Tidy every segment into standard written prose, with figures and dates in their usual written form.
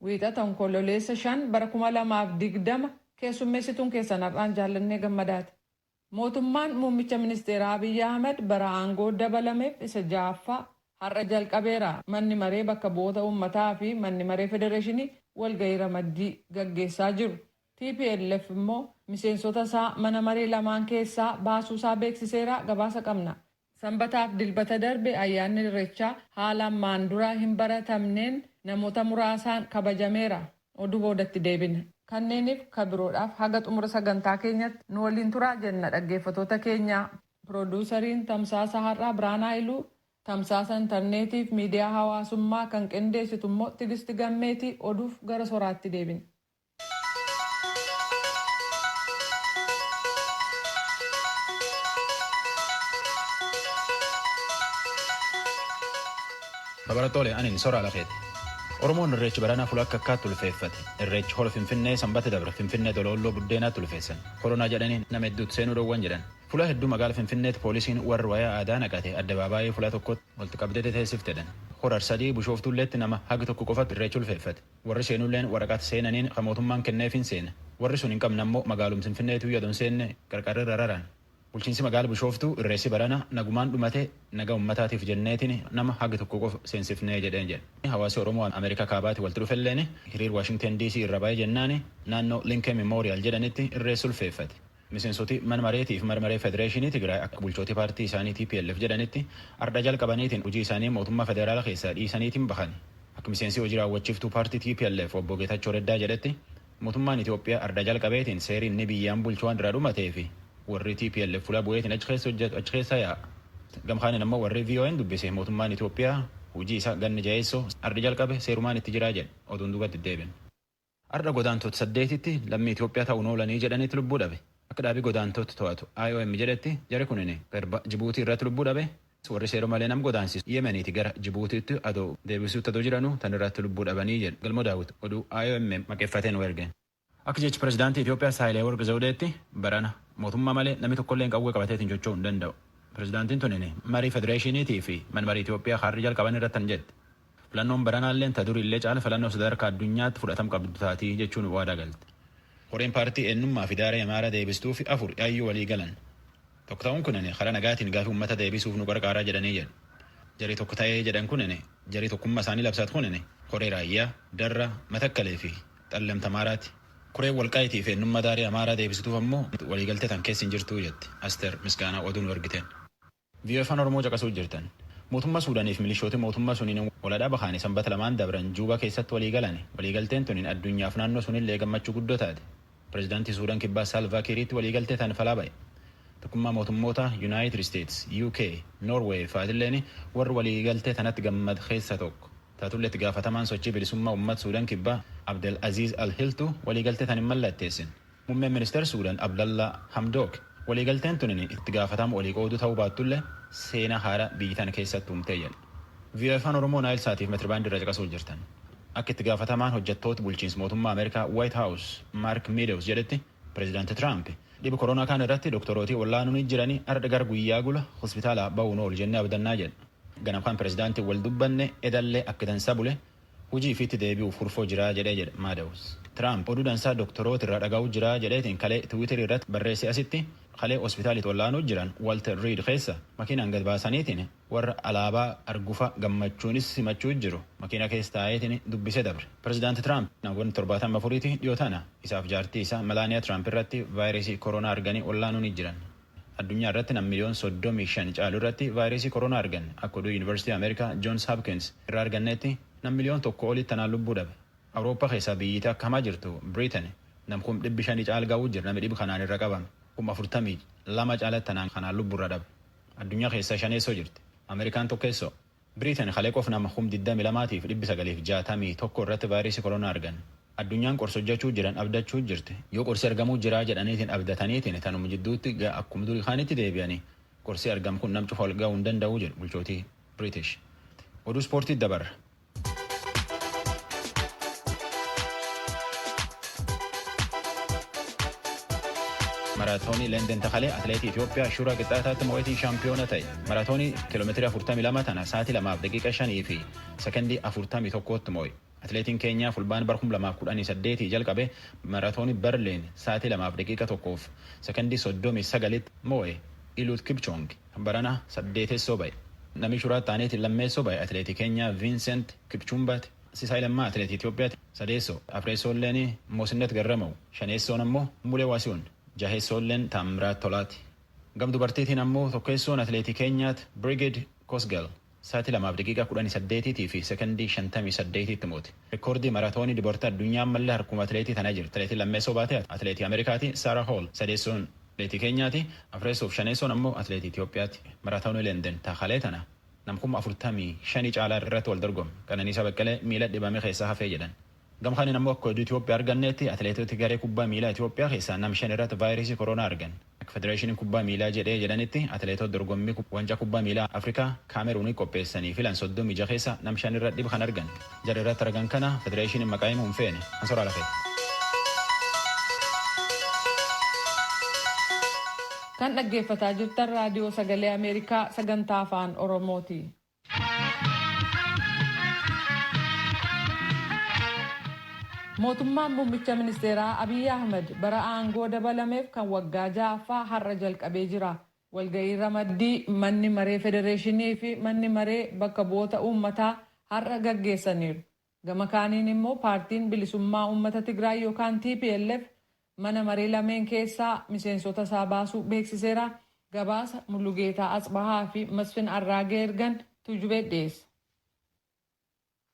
Wiixata onkololeessa 5 bara 2020 keessummeessituun keessan har'aan jaallannee gammadaati. Mootummaan muummicha ministeeraa Abiyyi Ahmed bara aangoo dabalameef isa 6ffaa har'a jalqabeera. Manni maree bakka bu'oota uummataa fi manni maree federeeshinii walgahii ramaddii gaggeessaa jiru. TPLF immoo miseensota isaa mana maree lamaan keessaa baasuusaa beeksiseera. Gabaasa qabna. Sanbataaf dilbata darbe ayyaanni irreechaa haala ammaan duraa hin baratamneen namoota muraasaan kabajameera. Oduu boodatti deebina. Kanneeniif kabiroodhaaf haga xumura sagantaa keenyatti nu waliin turaa jenna dhaggeeffatoota keenya. Pirooduusariin tamsaasa har'aa Biraan Haayiluu, tamsaasa intarneetiif miidiyaa hawaasummaa kan qindeessitu immoo Tigisti Gammeetii. Oduuf gara soraatti deebina. Barattoole anin soraa lafeeti. Oromoon irreechi baranaa fuula akka akkaatti ulfeeffate. Irreechi hola Finfinnee sanbata dabre Finfinnee Dololloo buddeenaatti ulfeessan. Koronaa jedhanii nama hedduutti seenuu dhowwan jedhan. Fuula hedduu magaala Finfinneetti poolisiin warri wayaa aadaa naqate addabaabaayii fuula tokkotti walitti qabdee teessifteedhan. Horar sadii Bishooftuulleetti nama hagi tokko qofatti irreechi ulfeeffate. Warri seenulleen waraqaata seenaniin kan mootummaan kenneefin seena. Warri sun hin qabne ammoo magaalum Finfinneetu yaadon seenne qarqarra rararaan. Bulchiinsi magaala Bishooftuu irreessi barana nagumaan dhumate naga ummataatiif jenneetiin nama hagi tokko qofa seensifnee jedheen jedhe. Hawaasi Oromoo Ameerikaa kaabaatti walitti dhufelleen hiriir Waashingten DC irra baay'ee jennaani naannoo Lincoln Memorial jedhanitti irreessi ulfeeffate. Miseensoti mana mareetiif mana maree federeeshinii Tigraay akka bulchootii paartii isaanii TPLF jedhanitti arda jalqabaniitiin hojii isaanii mootummaa federaalaa keessaa dhiisaniitiin bahan. Akka miseensi hojii raawwachiiftuu paartii TPLF obbo Geetachoo Reddaa jedhetti mootummaan Itoophiyaa arda jalqabeetiin seerii inni biyyaan bulchuu waan dura dhumateefi warri TPLF fuula bu'eetiin achi keessa hojjetu achi keessa yaa'a. Gamkaanin ammoo warri VON dubbise mootummaan Itoophiyaa hojii isaa ganna jaheessoo arda jalqabe seerumaan itti jiraa jedhe oduun duubatti deebiin. Arda godaantoota 8tti lammii Itoophiyaa ta'uun oolanii jedhanitti lubbuu dhabe. Akka dhaabii godaantoota to'atu IOM jedhetti jari kunin garba Jibuutii irratti lubbuu dhabe. Warri seera malee nam godaansisu Yemeniiti gara Jibuutiitti adoo deebisuutti adoo jiranu tan irratti lubbuu dhabanii jedhe. Galmoo Daawit oduu IOM maqeeffateen wergeen. Akka jechi pirezidaantii Itoophiyaa Saahilewarq Zawudeetti barana mootummaa malee namni tokkollee qawwee qabateetiin socho'uu hin danda'u. Pirezidaantiin tunin marii federeeshiniitii fi mana marii Itoophiyaa harri jalqaban irratti tan jedhe. Filannoon baranaalleen ta durillee caala filannoo sadarkaa addunyaatti fudhatama qabdu taatii jechuun waadaa galte. Horeen paartii eenyummaa fi daaree amaaraa deebistuu fi 4 yaayyuu walii galan. Tokko ta'uun kunin karaa nagaatiin gaafii uummata deebisuuf nu gargaaraa jedhanii jedhu. Jarii tokko ta'ee jedhan kunin jarii tokkummaa isaanii labsaat kunin horee raayyaa, darra, matakkalee fi xallamta amaaraati. Kureen walqaayitii fi eenyummaa daaree amaaraa deebisituuf ammoo waliigaltee tan keessa hin jirtuu jette. Asteer Misgaanaa oduun wargiteen. VOA Afaan Oromoo caqasuu jirtan. Mootummaa Suudaaniif milishooti mootummaa suniin waladhaa bahaanii sanbata lamaan dabran Juubaa keessatti waliigalan. Waliigalteen tuniin addunyaaf naannoo sunillee gammachuu guddoo taate. Pirezidaantii Suudaan kibbaa Saalvaa Kiiriitti waliigaltee tan falaa ba'e. Tokkummaa mootummoota United States, UK, Norway fa'aatilleen warri waliigaltee tanatti gammad keessa tokko. Taatulleetti gaafatamaan sochii bilisummaa uummata Suudaan kibbaa Abdel Aziz Al-Hiltu waliigaltee tan hin mallatteessin. Muummeen ministeera Suudaan Abdallaa Hamdook waliigalteen tunin itti gaafatama olii qooduu ta'uu baattullee seenaa haaraa biyyi tana keessatti uumtee jedhe. VOA Afaan Oromoo Naayil Saatiif metirbaandii irra caqasuu jirtan. Akka itti gaafatamaan hojjettoota bulchiinsa mootummaa Ameerikaa White House Mark Meadows jedhetti pirezidaanti Trump dhiba koronaa kan irratti doktorootii wallaanuun jiranii arda gara guyyaa gula hospitaala ba'uun oolu jennee abdannaa jedhe. Ganafaan pirezidaantii wal dubbanne edallee akka dansaa bule hojii ifiitti deebi'uuf furfoo jiraa jedhee jedhe Meadows. Trump oduu dansaa doktoroota irraa dhagaa'uu jiraa jedheetiin kalee Tiwiiterii irratti barreesse asitti kalee hospitaalitti wallaanuu jiran Walter Reed keessa makiinaan gad baasaniitiin warra alaabaa argufa gammachuunis simachuu jiru makiina keessa taa'eetiin dubbisee dabre. Pirezidaanti Trump namoonni 74 dhiyoo tana isaaf jaartii isaa Melania Trump irratti vaayirasii koronaa arganii wallaanuun jiran. Addunyaa irratti nam miliyoon 35 caalu irratti vaayirasii koronaa argan akka oduu Yuunivarsiitii Ameerikaa Johns Hopkins irraa argannetti nam miliyoon 1 olii tanaan lubbuu dhabe. Awurooppaa keessaa biyyiitti akka hamaa jirtu Britain nam 500 caal ga'uu jira namni dhibu kanaan irra qabame. 42 caalatti tanaan kanaan lubburra dhabe. Addunyaa keessaa shaneessoo jirti. Ameerikaan tokkeessoo. Britain kalee qof nama 22,961 irratti vaayirasii koronaa argan. Addunyaan qorsa hojjechuu jiran abdachuu jirti. Yoo qorsi argamuu jiraa jedhaniitiin abdataniitiin tanuma jidduutti akkuma durii kaanitti deebi'anii qorsi argamu kun nam cufa ol ga'uu hin danda'u jedhu bulchootii British. Oduu ispoortii dabarra. Maraatoonii London takalee atileetii Itoophiyaa Shuura Qixxaataatti moo'eetiin shaampiyoona ta'e. Maraatoonii kiiloomeetira 42 tana sa'aatii 2 daqiiqa 5 fi sekondii 41tti moo'e. Atileetiin keenyaa fulbaan bara 2018 jalqabe maratoonii Berliin sa'aatii 2:1 sekondii 39 moo'e Eliud Kipchoge barana 8 ba'e. Namni shuraa taaneetiin lammeessoo ba'e atileetii keenyaa Vincent Kipchumbaati. Sisaay lammaa atileetii Itoophiyaati. Sadeessoo Afreessoolleen Moosinnet Garrama'u. Shaneessoon ammoo Mulee Waasiyoon. Jaheessoolleen Taamiraat Tolaati. Gam dubartiitiin ammoo tokkeessoon atileetii keenyaati Brigid Kosgel. Sa'aatii 2:18 fi sekondii 58 moote. Rekoordii maratoonii dubartii addunyaa ammallee harkuma atileetii tanaa jirti. Atileetii lammeessoo baate atileetii Ameerikaati Sarah Hall. Sadeessoon atileetii keenyaati. Afreessoof shaneessoon ammoo atileetii Itoophiyaati. Maratoonii London taakalee tana nam 45 caalaa irratti wal dorgome. Qananiisaa Baqqalee miila dhibame keessaa hafee jedhan. Gam kanaan ammoo akka oduu Itoophiyaa arganneetti atileetota garee kubbaa miilaa Itoophiyaa keessaa nam 5 irratti vaayirasii koronaa argan. Akka federeeshiniin kubbaa miilaa jedhanitti atileetota dorgommii wancaa kubbaa miilaa Afrikaa Kaameruunii qopheessanii filan 36 keessa nam 5 irratti dhiba kan argan. Jara irratti argan kana federeeshiniin maqaa himuu hin feene. Ansoraa lafee. Kan dhaggeeffataa jirtan raadiyoo sagalee Ameerikaa sagantaa afaan Oromooti. Mootummaan muummicha ministeeraa Abiy Ahmed bara aangoo dabalameef kan waggaa 6ffaa har'a jalqabee jira. Walgahii ramaddii manni maree federeeshinii fi manni maree bakka bu'oota uummataa har'a gaggeessaniiru. Gama kaaniin immoo paartiin bilisummaa uummata Tigraay yookaan TPLF mana maree lameen keessaa miseensota isaa baasuu beeksiseera. Gabaasa Mulugeetaa Atsbahaa fi Masfin Arraagee ergan Tujubee dhiyeessa.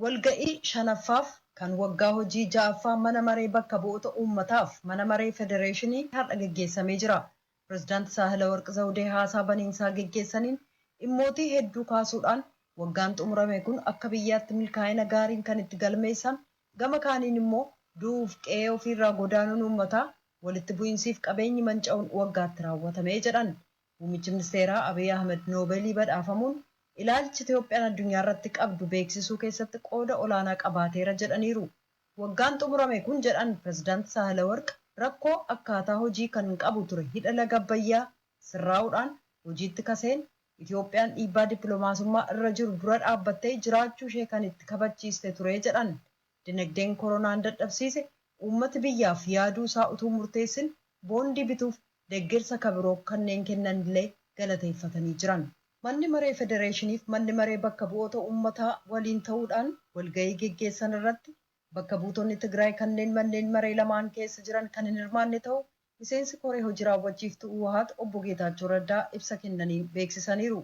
Walga'ii 5ffaaf kan waggaa hojii 6ffaa mana maree bakka bu'oota uummataaf mana maree federeeshinii har'a gaggeessamee jira. Pireezidaanti Saahilawarq Zawudee haasaa baniinsaa gaggeessaniin dhimmootii hedduu kaasuudhaan waggaan xumurame kun akka biyyaatti milkaa'ina gaariin kan itti galmeessan gama kaaniin immoo du'uuf qe'ee ofiirraa godaanuun uummataa walitti bu'iinsiif qabeenyi manca'uun waggaatti raawwatamee jedhan. Muummichi ministeeraa Abiy Ahmed Noobeelii badhaafamuun ilaalchi Itoophiyaan addunyaa irratti qabdu beeksisuu keessatti qooda olaanaa qabaateera jedhaniiru. Waggaan xumurame kun jedhan pireezidaanti Saahilawarq rakkoo akkaataa hojii kan qabu ture hidha laga Abbayyaa sirraa'uudhaan hojiitti kaseen Itoophiyaan dhiibbaa dippiloomaasummaa irra jiru dura dhaabbattee jiraachuu ishee kan itti kabachiiste ture jedhan. Dinagdeen koronaan dadhabsiise uummati biyyaaf yaaduu isaa utuu murteessin boondii bituuf deeggarsa kabiroo kanneen kennan illee galateeffatanii jiran. Manni maree federeeshiniif manni maree bakka bu'oota uummataa waliin ta'uudhaan walgahii geggeessan irratti bakka buutonni Tigraay kanneen manneen maree lamaan keessa jiran kan hin hirmaanne ta'u miseensi koree hojii raawwachiiftuu Uwahaat obbo Geetaachoo Raddaa ibsa kennanii beeksisaniiru.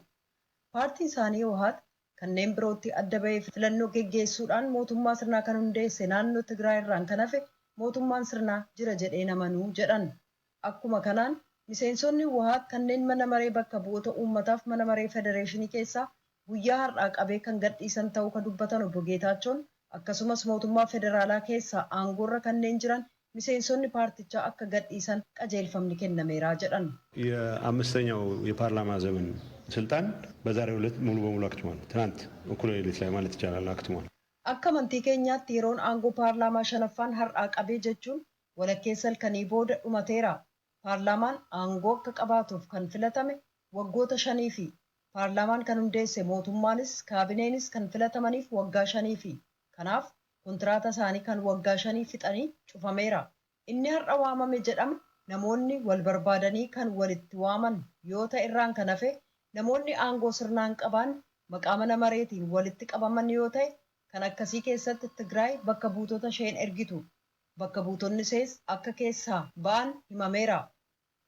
Paartiin isaanii Uwahaat kanneen birootti adda bahee filannoo geggeessuudhaan mootummaa sirnaa kan hundeesse naannoo Tigraay irraan kan hafe mootummaan sirnaa jira jedhee namanuu jedhan. Akkuma kanaan miseensonni Uwahaat kanneen mana maree bakka bu'oota uummataaf mana maree federeeshinii keessaa guyyaa har'aa qabee kan gadhiisan ta'uu kan dubbatan obbo Geetaachoon akkasumas mootummaa federaalaa keessaa aangoorra kanneen jiran miseensonni paartichaa akka gadhiisan qajeelfamni kennameeraa jedhan. የአምስተኛው የፓርላማ ዘመን ስልጣን በዛሬው ዕለት ሙሉ በሙሉ አክትሟል። ትናንት እኩለ ሌሊት ላይ ማለት ይቻላል አክትሟል። Akka amantii keenyaatti yeroon aangoo paarlaamaa 5ffaan har'aa qabee jechuun walakkeessa halkanii booda dhumateera. Paarlaamaan aangoo akka qabaatuuf kan filatame waggoota 5 fi paarlaamaan kan hundeesse mootummaanis kaabineenis kan filatamaniif waggaa 5 fi kanaaf kontiraata isaanii kan waggaa 5 fixanii cufameera. Inni har'a waamame jedhame namoonni wal barbaadanii kan walitti waaman yoo ta'e irraan kan hafe namoonni aangoo sirnaan qaban maqaa mana mareetiin walitti qabaman yoo ta'e kan akkasii keessatti Tigraay bakka buutota isheen ergitu. Bakka buutonni sees akka keessaa ba'an himameera.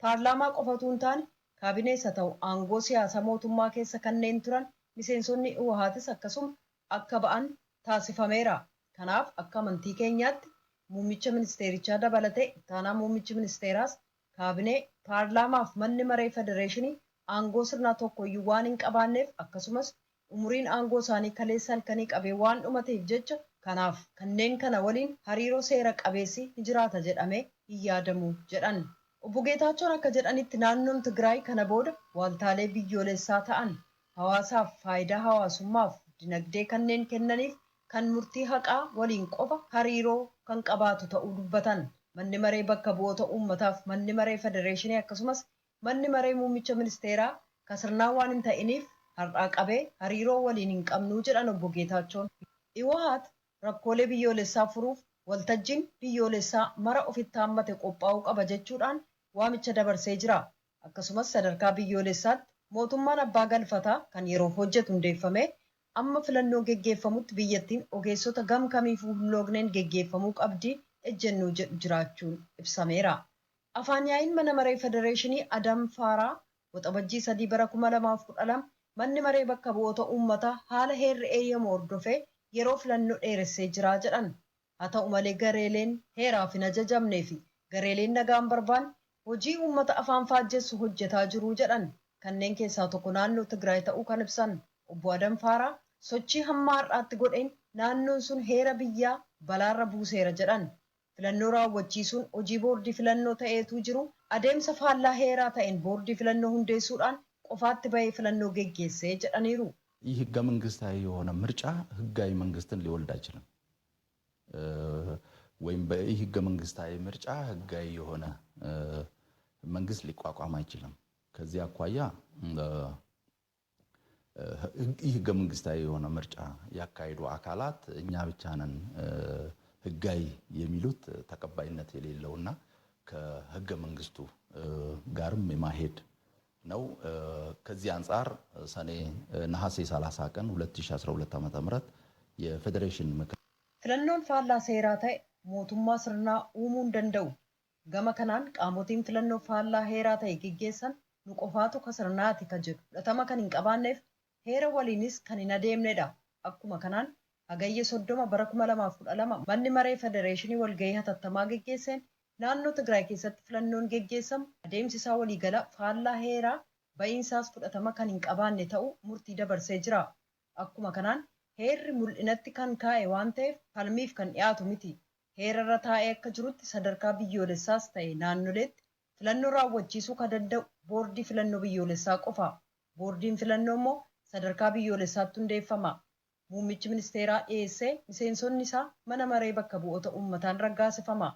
Paarlaamaa qofatu hin taane kaabinees haa ta'u aangoo siyaasaa mootummaa keessa kanneen turan miseensonni Uwahaatis akkasuma akka ba'an taasifameera. Kanaaf akka amantii keenyaatti muummicha ministeerichaa dabalatee ittaanaa muummichi ministeeraas kaabinee paarlaamaaf manni maree federeeshinii aangoo sirnaa tokkoyyuu waan hin qabaanneef akkasumas umuriin aangoo isaanii kaleessa halkanii qabee waan dhumateef jecha kanaaf kanneen kana waliin hariiroo seera qabeessi ni jiraata jedhamee hin yaadamu jedhan. Obbo Geetaachoon akka jedhanitti naannoon Tigraay kana booda waaltaalee biyyoolessaa ta'an hawaasaaf faayidaa hawaasummaaf dinagdee kanneen kennaniif kan murtii haqaa waliin qofa hariiroo kan qabaatu ta'uu dubbatan. Manni maree bakka bu'oota uummataaf manni maree federeeshinii akkasumas manni maree muummicha ministeeraa kasirnaa waan hin ta'iniif har'aa qabee hariiroo waliin hin qabnuu jedhan obbo Geetaachoon. Uwahaat rakkoolee biyyoolessaa furuuf waltajjiin biyyoolessaa mara ofitti hammate qophaa'uu qaba jechuudhaan waamicha dabarsee jira. Akkasumas sadarkaa biyyoolessaatti mootummaan abbaa galfataa kan yeroof hojjetu hundeeffamee amma filannoo geggeeffamutti biyyattiin ogeessota gam kamiifuu hin loogneen geggeeffamuu qabdi ejjennoo jedhu jiraachuun ibsameera. Afaan yaa'iin mana maree federeeshinii Adam Faaraa waxabajjii 3 bara 2012 manni maree bakka bu'oota uummataa haala heerri eeyyamu hordofee yeroo filannoo dheeressee jira jedhan. Haa ta'u malee gareeleen heeraaf hin ajajamnee fi gareeleen nagaan barbaan hojii uummata afaan faajjessu hojjetaa jiru jedhan. Kanneen keessaa tokko naannoo Tigraay ta'uu kan ibsan obbo Adam Faaraa sochii hamma har'aatti godheen naannoon sun heera biyyaa balaarra buuseera jedhan. Filannoo raawwachiisuun hojii boordii filannoo ta'eetu jiru adeemsa faallaa heeraa ta'een boordii filannoo hundeessuudhaan qofaatti bahee filannoo geggeessee jedhaniiru. ይህ ህገ መንግስታዊ የሆነ ምርጫ ህጋዊ መንግስትን ሊወልድ አይችልም ወይም በይህ ህገ መንግስታዊ ምርጫ ህጋዊ የሆነ መንግስት ሊቋቋም አይችልም። ከዚህ አኳያ ይህ ህገ መንግስታዊ የሆነ ምርጫ ያካሄዱ አካላት እኛ ብቻ ነን ህጋዊ የሚሉት ተቀባይነት የሌለውና ከህገ መንግስቱ ጋርም የማሄድ ነው። ከዚህ አንፃር ሰኔ ነሐሴ 30 ቀን 2012 ዓ.ም የፌዴሬሽን ምክር filannoon faallaa seeraa ta'e mootummaa sirnaa uumuu hin danda'u. Gama kanaan qaamotiin filannoo faallaa heeraa ta'e geggeessan nu qofaatu ka sirnaati ka jedhu fudhatama kan hin qabaanneef heera waliinis kan hin adeemnedha. Akkuma kanaan hagayya 30 bara 2012 manni maree federeeshinii walgahii hatattamaa geggeesseen naannoo Tigraay keessatti filannoon geggeessamu adeemsi isaa waliigala faallaa heeraa ba'iinsaas fudhatama kan hin qabaanne ta'uu murtii dabarsee jira. Akkuma kanaan heerri mul'inatti kan kaa'e waan ta'eef falmiif kan dhiyaatu miti. Heerarra taa'ee akka jirutti sadarkaa biyyoolessaas ta'e naannoleetti filannoo raawwachiisuu kan danda'u boordii filannoo biyyoolessaa qofa. Boordiin filannoo immoo sadarkaa biyyoolessaatti hundeeffama. Muummichi ministeeraa dhiyeessee miseensonni isaa mana maree bakka bu'oota uummataan raggaasifama.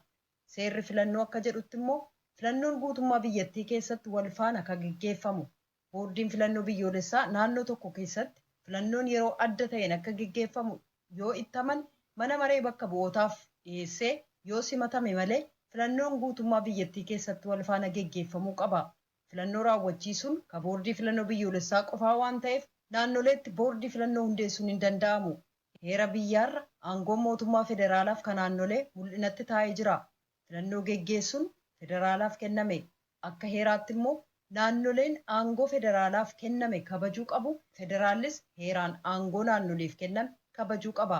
Seerri filannoo akka jedhutti immoo filannoon guutummaa biyyattii keessatti wal faana kan geggeeffamu. Boordiin filannoo biyyoolessaa naannoo tokko keessatti filannoon yeroo adda ta'een akka geggeeffamu yoo ittaman mana maree bakka bu'ootaaf dhiyeessee yoo simatame malee filannoon guutummaa biyyattii keessatti wal faana geggeeffamuu qaba. Filannoo raawwachiisuun ka boordii filannoo biyyoolessaa qofaa waan ta'eef naannoleetti boordii filannoo hundeessuun hin danda'amu. Heera biyyaarra aangoon mootummaa federaalaaf kan naannolee mul'inatti taa'ee jira. Filannoo geggeessuun federaalaaf kenname. Akka heeraatti immoo naannoleen aangoo federaalaaf kenname kabajuu qabu. Federaallis heeraan aangoo naannoleef kenname kabajuu qaba.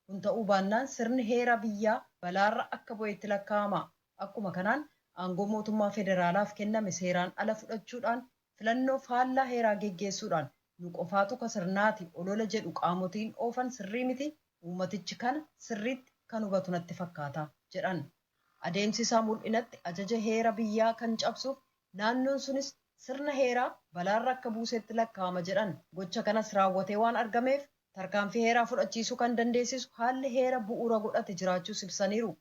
Kun ta'uu baannaan sirni heera biyyaa balaarra akka bu'eetti lakkaa'ama. Akkuma kanaan aangoo mootummaa federaalaaf kenname seeraan ala fudhachuudhaan filannoo faallaa heeraa geggeessuudhaan nu qofaatu ka sirnaati olola jedhu qaamotiin oofan sirrii miti. Uummatichi kana sirriitti kan hubatu natti fakkaata jedhan. Adeemsi isaa mul'inatti ajaja heera biyyaa kan cabsuuf naannoon sunis sirna heeraa balaarra akka buusetti lakkaa'ama jedhan. Gocha kanas raawwatee waan argameef tarkaanfii heeraa fudhachiisuu kan dandeessisu haalli heera bu'uura godhate jiraachuus ibsaniiru.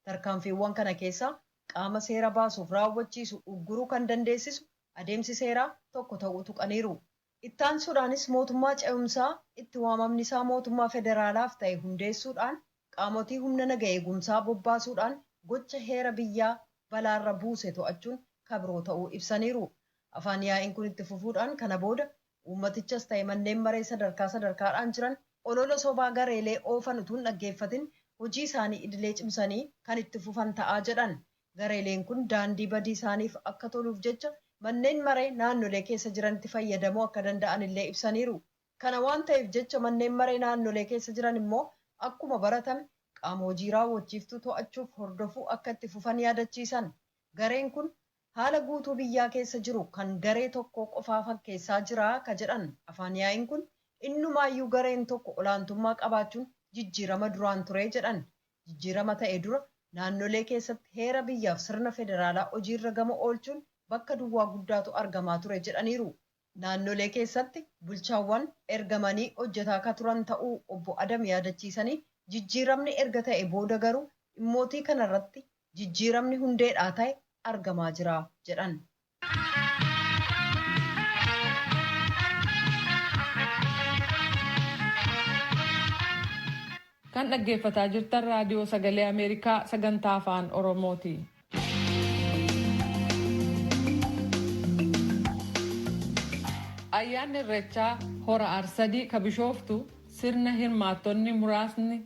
Tarkaanfiiwwan kana keessaa qaama seera baasuuf raawwachiisu ugguruu kan dandeessisu adeemsi seeraa tokko ta'uu tuqaniiru. Ittaansuudhaanis mootummaa ce'umsaa itti waamamni isaa mootummaa federaalaaf ta'e hundeessuudhaan qaamotii humna naga eegumsaa bobbaasuudhaan gocha heera biyyaa balaarra buuse to'achuun kabiroo ta'uu ibsaniiru. Afaan yaa'iin kun itti fufuudhaan kana booda uummatichas ta'e manneen maree sadarkaadhaan jiran olola sobaa gareelee oofan utuu hin dhaggeeffatin hojii isaanii idilee cimsanii kan itti fufan ta'aa jedhan. Gareeleen kun daandii badii isaaniif akka toluuf jecha manneen maree naannolee keessa jiranitti fayyadamuu akka danda'an illee ibsaniiru. Kana waan ta'eef jecha manneen maree naannolee keessa jiran immoo akkuma baratame qaama hojii raawwachiiftuu to'achuuf hordofuu akka itti fufan yaadachiisan. Gareen kun haala guutuu biyyaa keessa jiru kan garee tokko qofaa fakkeessaa jira ka jedhan afaan yaa'iin kun innumaayyuu gareen tokko olaantummaa qabaachuun jijjiirama duraan ture jedhan. Jijjiirama ta'e dura naannolee keessatti heera biyyaaf sirna federaalaa hojiirra gama oolchuun bakka duwwaa guddaatu argamaa ture jedhaniiru. Naannolee keessatti bulchaawwan ergamanii hojjetaa akka turan ta'uu obbo Adam yaadachiisanii jijjiiramni erga ta'e booda garuu dhimmootii kanarratti jijjiiramni hundeedhaa ta'e argamaa jira jedhan. Kan dhaggeeffataa jirtan raadiyoo sagalee Ameerikaa sagantaa afaan Oromooti. Ayyaanni Irreechaa hora Arsadii ka Bishooftu sirna hirmaattonni muraasni